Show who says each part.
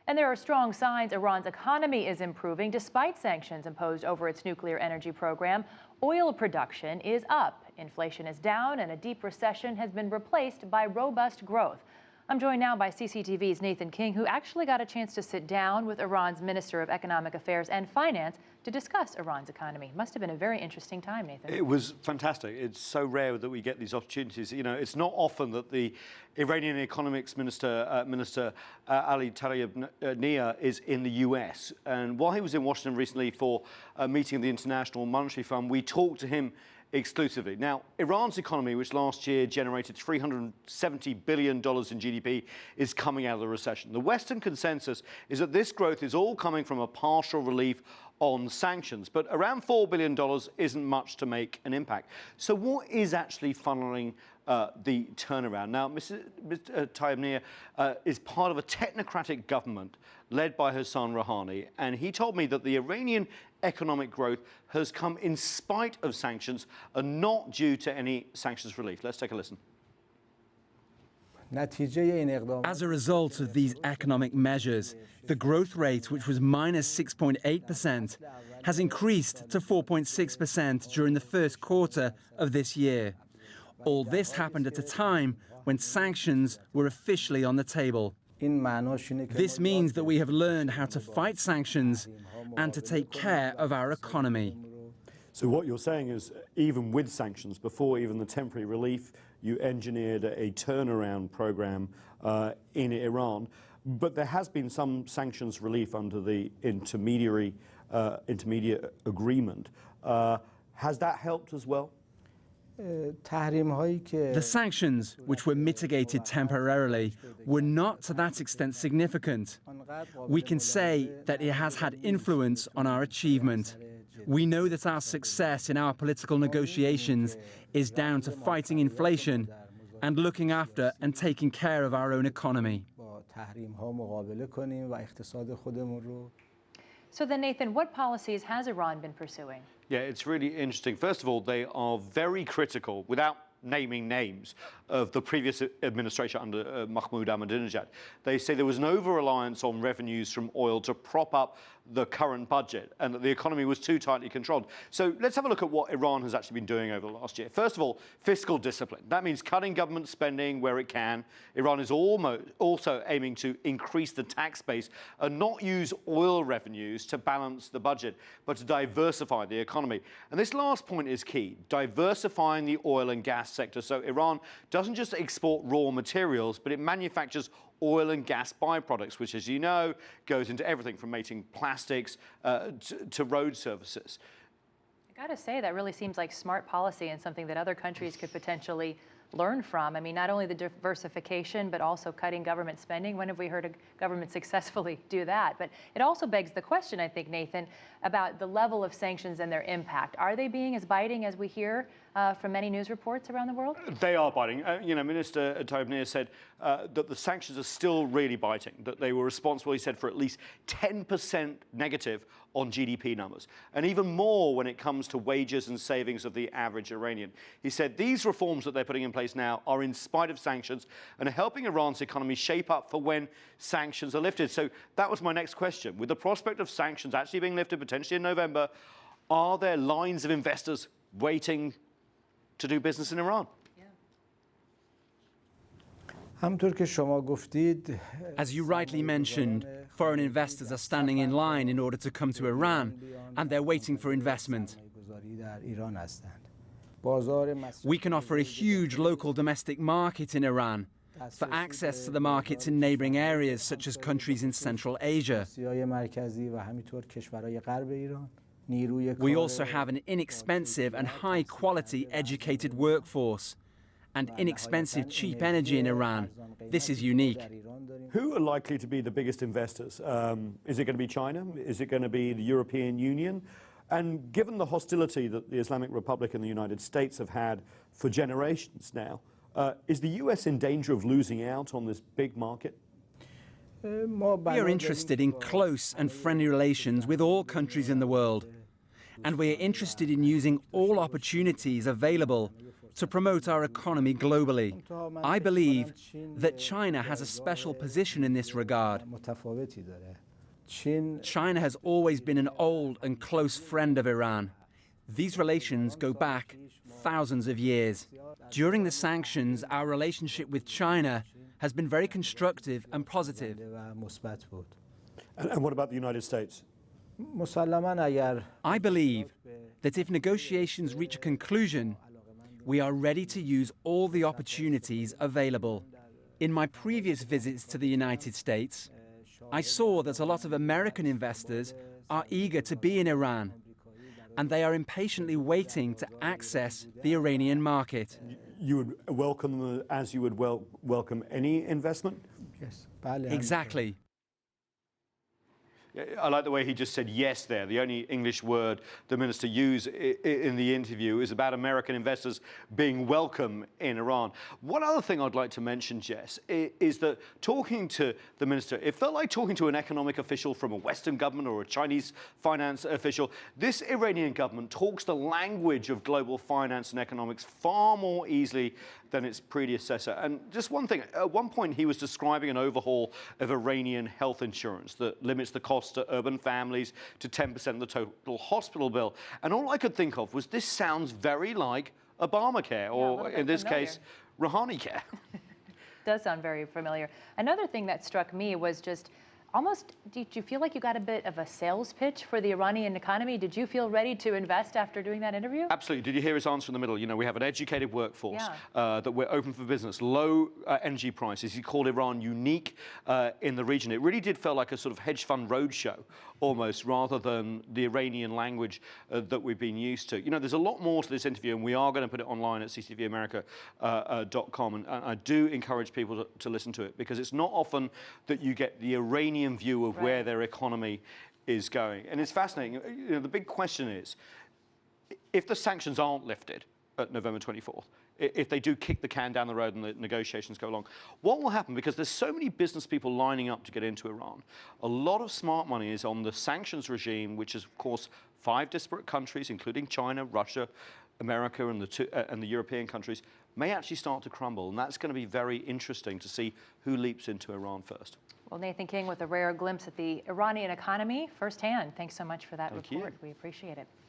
Speaker 1: And there are strong signs Iran's economy is improving despite sanctions imposed over its nuclear energy program. Oil production is up, inflation is down, and a deep recession has been replaced by robust growth. I'm joined now by CCTV's Nathan King, who actually got a chance to sit down with Iran's Minister of Economic Affairs and Finance to discuss Iran's economy. Must have been a very interesting time, Nathan.
Speaker 2: It was fantastic. It's so rare that we get these opportunities. You know, it's not often that the Iranian economics minister, Ali Tariab is in the US. And while he was in Washington recently for a meeting of the International Monetary Fund, we talked to him exclusively. Now, Iran's economy, which last year generated $370 billion in GDP, is coming out of the recession. The Western consensus is that this growth is all coming from a partial relief on sanctions, but around $4 billion isn't much to make an impact. So what is actually funneling the turnaround? Now, Mr. Tayeb is part of a technocratic government led by Hassan Rouhani, and he told me that the Iranian economic growth has come in spite of sanctions and not due to any sanctions relief. Let's take a listen.
Speaker 3: As a result of these economic measures, the growth rate, which was minus 6.8%, has increased to 4.6% during the first quarter of this year. All this happened at a time when sanctions were officially on the table. This means that we have learned how to fight sanctions and to take care of our economy.
Speaker 2: So what you're saying is, even with sanctions, before even the temporary relief, you engineered a turnaround program in Iran. But there has been some sanctions relief under the intermediate agreement. Has that helped as well?
Speaker 3: The sanctions, which were mitigated temporarily, were not to that extent significant. We can say that it has had influence on our achievement. We know that our success in our political negotiations is down to fighting inflation and looking after and taking care of our own economy.
Speaker 1: So then, Nathan, what policies has Iran been pursuing?
Speaker 2: Yeah, it's really interesting. First of all, they are very critical, without naming names, of the previous administration under Mahmoud Ahmadinejad. They say there was an over-reliance on revenues from oil to prop up the current budget and that the economy was too tightly controlled. So let's have a look at what Iran has actually been doing over the last year. First of all, fiscal discipline. That means cutting government spending where it can. Iran is also aiming to increase the tax base and not use oil revenues to balance the budget, but to diversify the economy. And this last point is key, diversifying the oil and gas sector. So Iran doesn't just export raw materials, but it manufactures oil and gas byproducts, which, as you know, goes into everything from making plastics to road surfaces.
Speaker 1: I got to say, that really seems like smart policy and something that other countries could potentially learn from. I mean, not only the diversification, but also cutting government spending. When have we heard a government successfully do that? But it also begs the question, I think, Nathan, about the level of sanctions and their impact. Are they being as biting as we hear from many news reports around the world?
Speaker 2: They are biting. You know, Minister Tayeb said that the sanctions are still really biting, that they were responsible, he said, for at least 10% negative on GDP numbers, and even more when it comes to wages and savings of the average Iranian. He said these reforms that they're putting in place now are in spite of sanctions and are helping Iran's economy shape up for when sanctions are lifted. So that was my next question. With the prospect of sanctions actually being lifted potentially in November, are there lines of investors waiting to do business in Iran?
Speaker 3: As you rightly mentioned, foreign investors are standing in line in order to come to Iran, and they're waiting for investment. We can offer a huge local domestic market in Iran for access to the markets in neighboring areas such as countries in Central Asia. We also have an inexpensive and high-quality educated workforce and inexpensive, cheap energy in Iran. This is unique.
Speaker 2: Who are likely to be the biggest investors? Is it going to be China? Is it going to be the European Union? And given the hostility that the Islamic Republic and the United States have had for generations now, is the US in danger of losing out on this big market?
Speaker 3: We are interested in close and friendly relations with all countries in the world. And we are interested in using all opportunities available to promote our economy globally. I believe that China has a special position in this regard. China has always been an old and close friend of Iran. These relations go back thousands of years. During the sanctions, our relationship with China has been very constructive and positive.
Speaker 4: And what about the United States?
Speaker 3: I believe that if negotiations reach a conclusion, we are ready to use all the opportunities available. In my previous visits to the United States, I saw that a lot of American investors are eager to be in Iran, and they are impatiently waiting to access the Iranian market.
Speaker 4: You would welcome them as you would welcome any investment?
Speaker 5: Yes.
Speaker 3: Exactly.
Speaker 2: I like the way he just said yes there. The only English word the minister used in the interview is about American investors being welcome in Iran. One other thing I'd like to mention, Jess, is that talking to the minister, it felt like talking to an economic official from a Western government or a Chinese finance official. This Iranian government talks the language of global finance and economics far more easily than its predecessor. And just one thing, at one point he was describing an overhaul of Iranian health insurance that limits the cost to urban families to 10% of the total hospital bill. And all I could think of was this sounds very like Obamacare, or in this case, Rouhani care.
Speaker 1: Does sound very familiar. Another thing that struck me was just almost, did you feel like you got a bit of a sales pitch for the Iranian economy? Did you feel ready to invest after doing that interview?
Speaker 2: Absolutely. Did you hear his answer in the middle? You know, we have an educated workforce, that we're open for business, low energy prices. He called Iran unique in the region. It really did feel like a sort of hedge fund roadshow almost, rather than the Iranian language that we've been used to. You know, there's a lot more to this interview, and we are going to put it online at cctvamerica.com. And I do encourage people to listen to it, because it's not often that you get the Iranian view of where their economy is going. And it's fascinating. You know, the big question is, if the sanctions aren't lifted at November 24th, if they do kick the can down the road and the negotiations go along, what will happen? Because there's so many business people lining up to get into Iran. A lot of smart money is on the sanctions regime, which is, of course, 5 disparate countries, including China, Russia, America, and the European countries, may actually start to crumble. And that's going to be very interesting to see who leaps into Iran first.
Speaker 1: Well, Nathan King with a rare glimpse at the Iranian economy firsthand. Thanks so much for that report. We appreciate it.